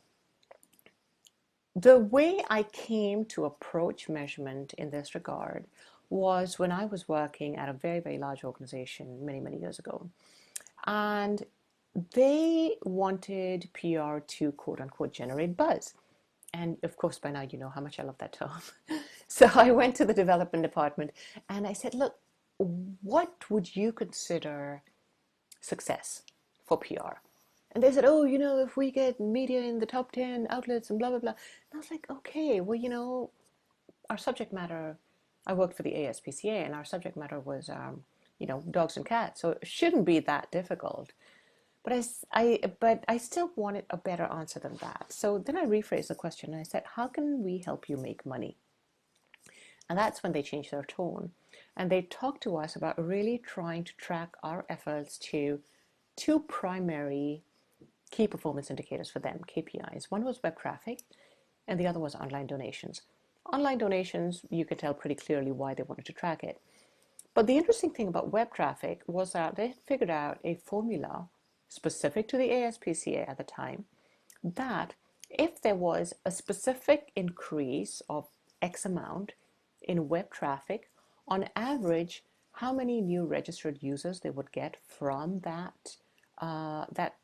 the way I came to approach measurement in this regard was when I was working at a very, very large organization many, many years ago. And they wanted PR to quote unquote generate buzz. And of course, by now you know how much I love that term. So I went to the development department and I said, look, what would you consider success for PR? And they said, oh, if we get media in the top 10 outlets and blah, blah, blah. And I was like, okay, well, our subject matter, I worked for the ASPCA and our subject matter was, dogs and cats. So it shouldn't be that difficult. But I still wanted a better answer than that. So then I rephrased the question and I said, how can we help you make money? And that's when they changed their tone. And they talked to us about really trying to track our efforts to two primary key performance indicators for them, KPIs. One was web traffic and the other was online donations. Online donations, you could tell pretty clearly why they wanted to track it. But the interesting thing about web traffic was that they figured out a formula specific to the ASPCA at the time, that if there was a specific increase of X amount in web traffic, on average, how many new registered users they would get from that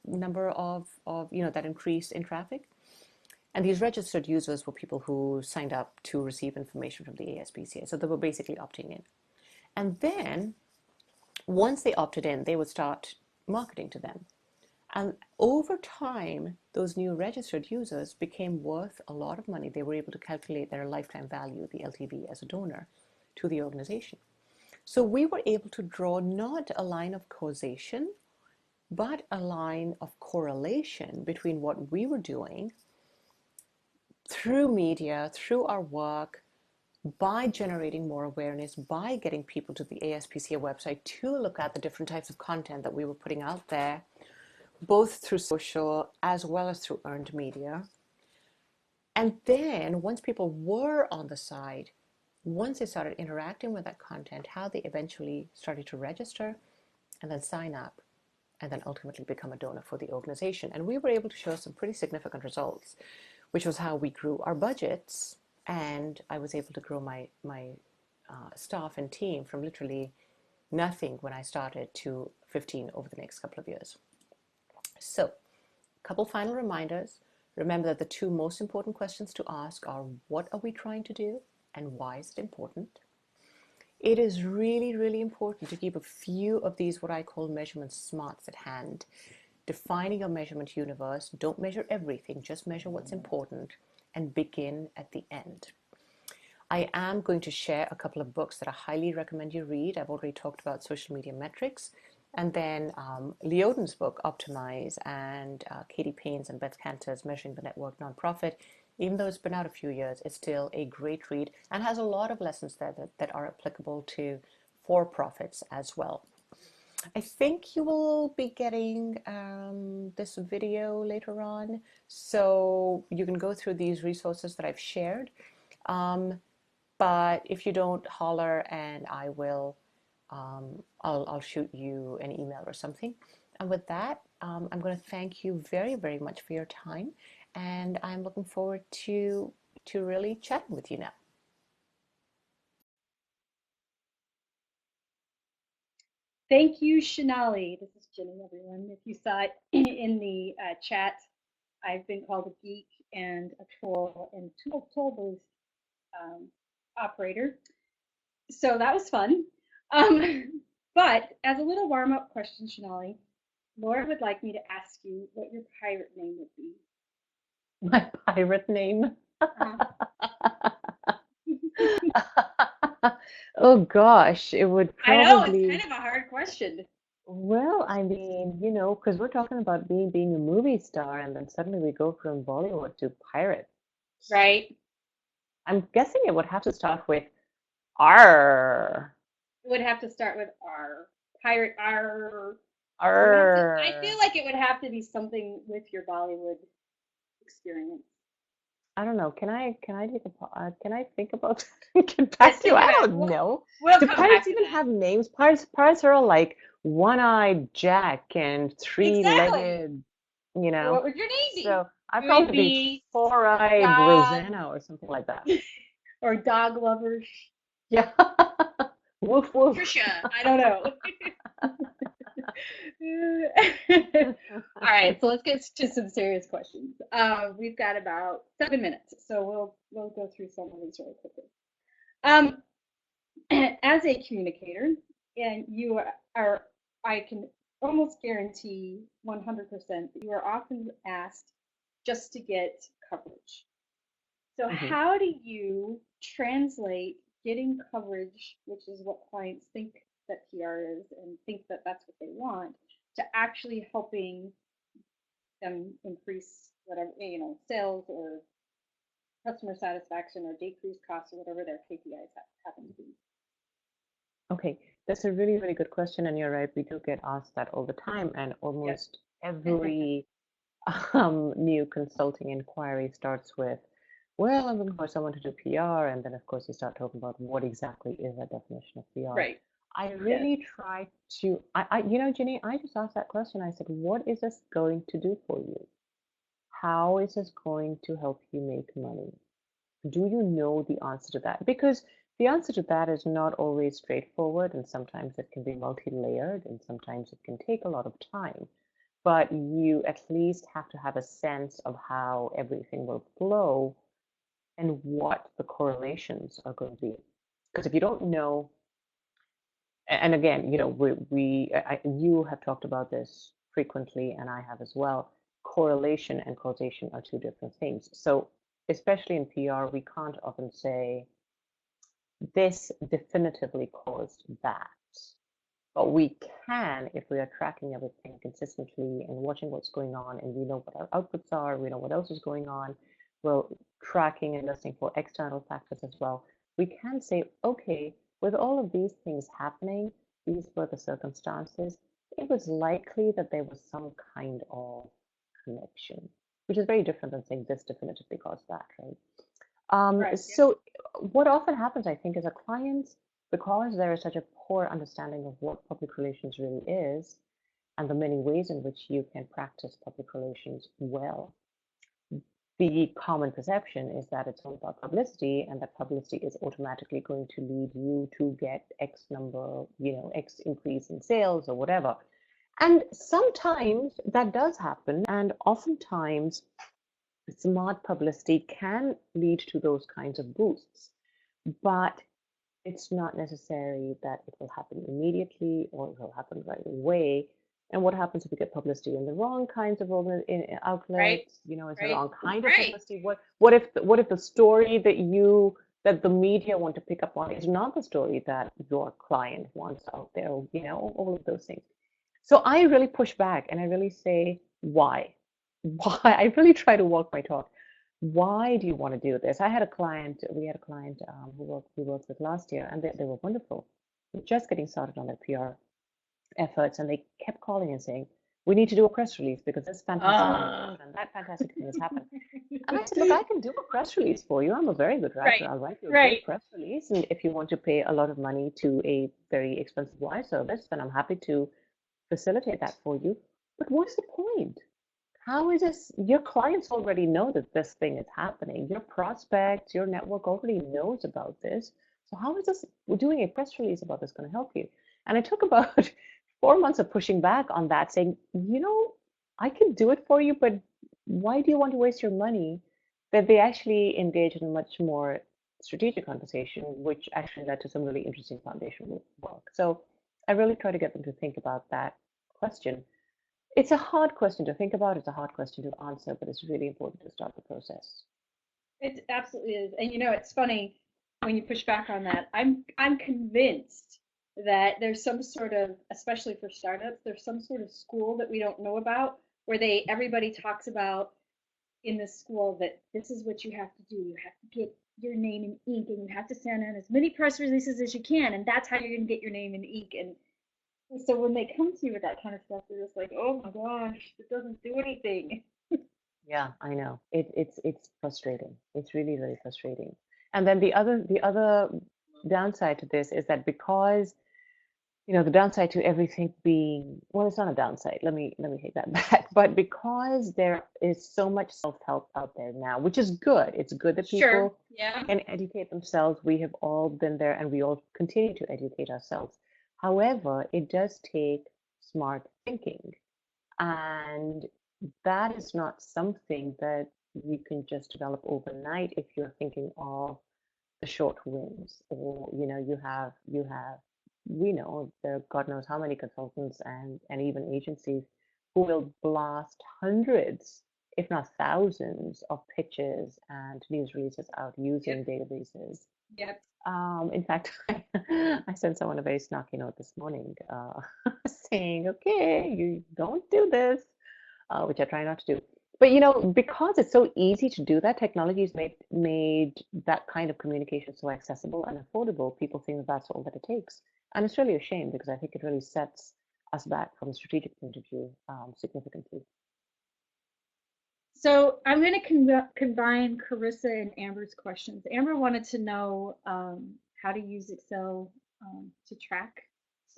number of that increase in traffic. And these registered users were people who signed up to receive information from the ASPCA. So they were basically opting in. And then once they opted in, they would start marketing to them. And over time, those new registered users became worth a lot of money. They were able to calculate their lifetime value, the LTV, as a donor to the organization. So we were able to draw not a line of causation, but a line of correlation between what we were doing through media, through our work, by generating more awareness, by getting people to the ASPCA website to look at the different types of content that we were putting out there, both through social as well as through earned media. And then once people were on the site, once they started interacting with that content, how they eventually started to register and then sign up and then ultimately become a donor for the organization. And we were able to show some pretty significant results, which was how we grew our budgets. And I was able to grow my staff and team from literally nothing when I started to 15 over the next couple of years. So, a couple final reminders. Remember that the two most important questions to ask are, what are we trying to do and why is it important? It is really, really important to keep a few of these, what I call measurement smarts at hand. Defining your measurement universe. Don't measure everything, just measure what's important and begin at the end. I am going to share a couple of books that I highly recommend you read. I've already talked about social media metrics. And then Leodin's book, Optimize, and Katie Payne's and Beth Cantor's Measuring the Network Nonprofit, even though it's been out a few years, it's still a great read and has a lot of lessons there that are applicable to for-profits as well. I think you will be getting this video later on, so you can go through these resources that I've shared. But if you don't, holler and I will, I'll shoot you an email or something. And with that, I'm going to thank you very, very much for your time. And I'm looking forward to really chatting with you now. Thank you, Shanali. This is Jenny, everyone. If you saw it in the chat, I've been called a geek and a troll and toll booth operator. So that was fun. But as a little warm-up question, Shanali, Laura would like me to ask you what your pirate name would be. My pirate name? Oh gosh, it would I know, probably. it's kind of a hard question. Well, I mean, you know, because we're talking about being a movie star, and then suddenly we go from Bollywood to pirate. Right. I'm guessing it would have to start with R. It would have to start with R. Pirate R. R. I feel like it would have to be something with your Bollywood experience. I don't know. Can I think about that and get back to you? I don't know. Do pirates even have names? Pirates are all like one-eyed Jack and three-legged, you know. What would your name be? So I'd probably be four-eyed Rosanna or something like that. Or dog lovers. Yeah. Woof woof. Trisha. I don't know. All right, so let's get to some serious questions. We've got about 7 minutes, so we'll go through some of these really quickly. As a communicator, and you are, I can almost guarantee 100% that you are often asked just to get coverage. So how do you translate getting coverage, which is what clients think that PR is and think that that's what they want, to actually helping them increase whatever, you know, sales or customer satisfaction or decrease costs or whatever their KPIs happen to be? Okay, that's a really, really good question, and you're right, we do get asked that all the time, and almost every new consulting inquiry starts with, well, I'm looking for someone to do PR, and then of course you start talking about what exactly is that definition of PR. Right. I really try to, you know, Jenny, I just asked that question. I said, what is this going to do for you? How is this going to help you make money? Do you know the answer to that? Because the answer to that is not always straightforward, and sometimes it can be multi-layered, and sometimes it can take a lot of time. But you at least have to have a sense of how everything will flow and what the correlations are going to be. Because if you don't know, and again, you know, you have talked about this frequently, and I have as well. Correlation and causation are two different things. So especially in PR, we can't often say this definitively caused that. But we can if we are tracking everything consistently and watching what's going on, and we know what our outputs are, we know what else is going on. We're tracking and listening for external factors as well. We can say, okay, with all of these things happening, these were the circumstances. It was likely that there was some kind of connection, which is very different than saying this definitively caused that, right? Right. So what often happens, I think, is a client, because there is such a poor understanding of what public relations really is and the many ways in which you can practice public relations well, the common perception is that it's all about publicity and that publicity is automatically going to lead you to get X number, X increase in sales or whatever. And sometimes that does happen, and oftentimes smart publicity can lead to those kinds of boosts, but it's not necessary that it will happen immediately or it will happen right away. And what happens if we get publicity in the wrong kinds of Right. outlets? Is the Right. wrong kind of Right. publicity? What if the story that the media want to pick up on is not the story that your client wants out there? All of those things. So I really push back and I really say, why? Why? I really try to walk my talk. Why do you want to do this? We had a client who worked with last year, and they were wonderful. They're just getting started on their PR efforts, and they kept calling and saying, we need to do a press release because this fantastic thing has happened and that fantastic thing has happened. And I said, look, I can do a press release for you. I'm a very good writer. Right. I'll write you a Right. great press release. And if you want to pay a lot of money to a very expensive wire service, then I'm happy to facilitate that for you. But what's the point? How is this? Your clients already know that this thing is happening. Your prospects, your network already knows about this. So how is this doing a press release about this going to help you? And it took about 4 months of pushing back on that, saying, I can do it for you, but why do you want to waste your money? That they actually engaged in a much more strategic conversation, which actually led to some really interesting foundational work. So I really try to get them to think about that question. It's a hard question to think about. It's a hard question to answer, but it's really important to start the process. It absolutely is. And it's funny when you push back on that. I'm convinced that there's some sort of, especially for startups, there's some sort of school that we don't know about where everybody talks about in this school that this is what you have to do. You have to get your name in ink and you have to send out as many press releases as you can, and that's how you're gonna get your name in ink. And so when they come to you with that kind of stuff, they're just like, oh my gosh, it doesn't do anything. Yeah, I know. It's frustrating. It's really, really frustrating. And then the other downside to this is that because the downside to everything being, well, it's not a downside. Let me take that back. But because there is so much self-help out there now, which is good. It's good that Sure. people Yeah. can educate themselves. We have all been there and we all continue to educate ourselves. However, it does take smart thinking. And that is not something that you can just develop overnight if you're thinking of the short wins, or you have we know there are God knows how many consultants and even agencies who will blast hundreds, if not thousands, of pitches and news releases out using databases. Yep. In fact, I sent someone a very snarky note this morning saying, okay, you don't do this, which I try not to do. But because it's so easy to do that, technology has made that kind of communication so accessible and affordable. People think that that's all that it takes, and it's really a shame because I think it really sets us back from a strategic point of view significantly. So I'm going to combine Carissa and Amber's questions. Amber wanted to know how to use Excel to track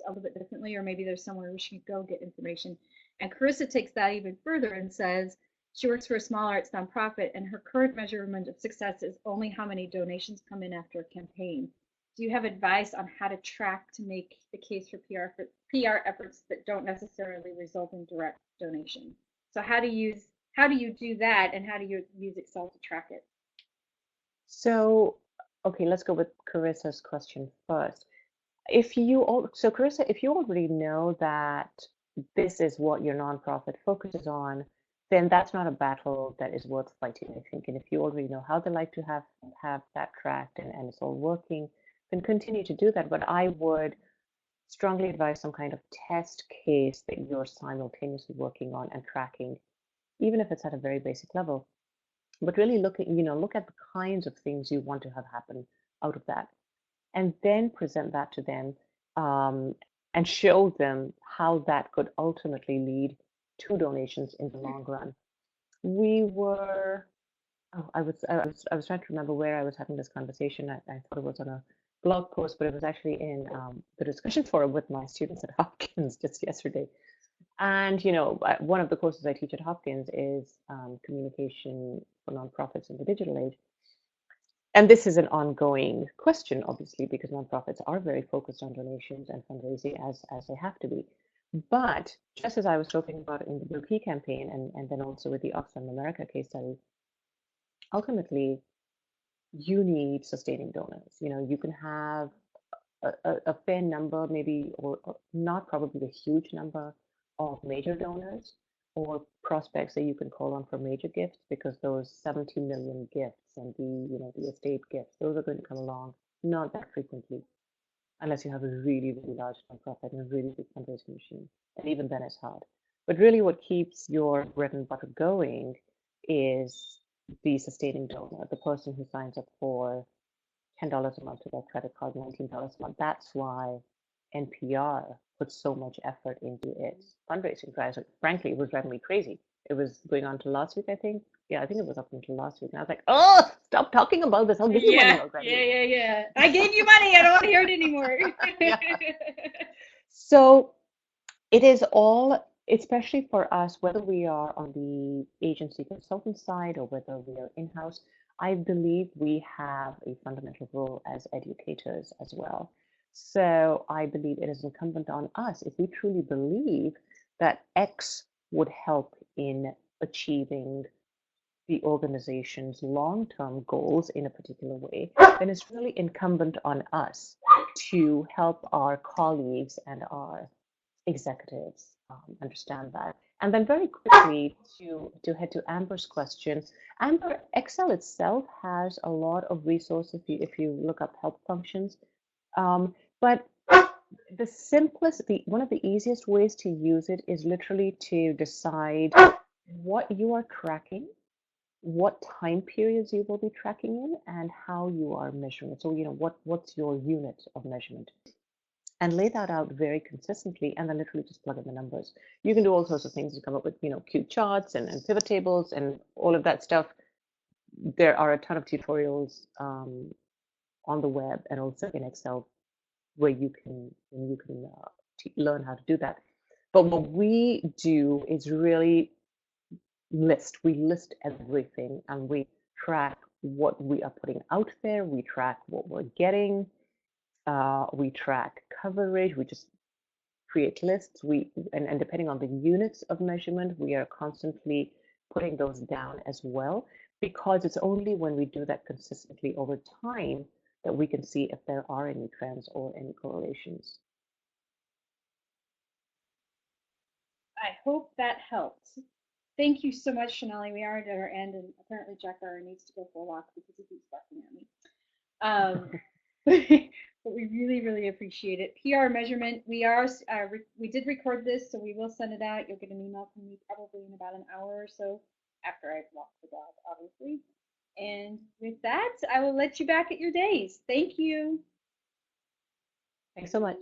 a little bit differently, or maybe there's somewhere where she can go get information. And Carissa takes that even further and says she works for a small arts nonprofit, and her current measurement of success is only how many donations come in after a campaign. Do you have advice on how to track to make the case for PR efforts that don't necessarily result in direct donation? So how do you do that, and how do you use Excel to track it? So, okay, let's go with Carissa's question first. So Carissa, if you already know that this is what your nonprofit focuses on, then that's not a battle that is worth fighting, I think. And if you already know how they like to have that tracked and it's all working, then continue to do that. But I would strongly advise some kind of test case that you're simultaneously working on and tracking, even if it's at a very basic level. But really look at the kinds of things you want to have happen out of that, and then present that to them, and show them how that could ultimately lead to donations in the long run. We were Oh, I was trying to remember where I was having this conversation. I thought it was on a blog post, but it was actually in the discussion forum with my students at Hopkins just yesterday. And one of the courses I teach at Hopkins is communication for nonprofits in the digital age. And this is an ongoing question, obviously, because nonprofits are very focused on donations and fundraising as they have to be. But just as I was talking about in the Blue Key campaign and then also with the Oxfam America case study, ultimately you need sustaining donors. You can have a fair number, maybe, or not probably a huge number of major donors or prospects that you can call on for major gifts, because those 70 million gifts and the estate gifts, those are going to come along not that frequently, unless you have a really, really large nonprofit and a really big fundraising machine. And even then it's hard. But really what keeps your bread and butter going is the sustaining donor, the person who signs up for $10 a month to their credit card, $19 a month. That's why NPR puts so much effort into its fundraising drives. Frankly, it was driving me crazy. It was going on to last week, I think. Yeah, I think it was up until last week. And I was like, oh, stop talking about this. I'll give you money Yeah, already. yeah. I gave you money. I don't want to hear it anymore. Yeah. So it is all, especially for us, whether we are on the agency consultant side or whether we are in-house, I believe we have a fundamental role as educators as well. So I believe it is incumbent on us, if we truly believe that X would help in achieving the organization's long-term goals in a particular way, then it's really incumbent on us to help our colleagues and our executives understand that. And then very quickly to head to Amber's question, Amber, Excel itself has a lot of resources if you look up help functions. But the simplest, one of the easiest ways to use it is literally to decide what you are tracking, what time periods you will be tracking in, and how you are measuring it. So, what's your unit of measurement? And lay that out very consistently, and then literally just plug in the numbers. You can do all sorts of things to come up with, cute charts and pivot tables and all of that stuff. There are a ton of tutorials on the web and also in Excel where you can learn how to do that. But what we do is really we list everything, and we track what we are putting out there. We track what we're getting. We track coverage. We just create lists. And depending on the units of measurement, we are constantly putting those down as well, because it's only when we do that consistently over time that we can see if there are any trends or any correlations. I hope that helped. Thank you so much, Shonali. We are at our end, and apparently Jack Bauer needs to go for a walk because he keeps barking at me. But we really, really appreciate it. PR measurement. We did record this, so we will send it out. You'll get an email from me probably in about an hour or so after I've walked the dog, obviously. And with that, I will let you back at your days. Thank you. Thanks so much.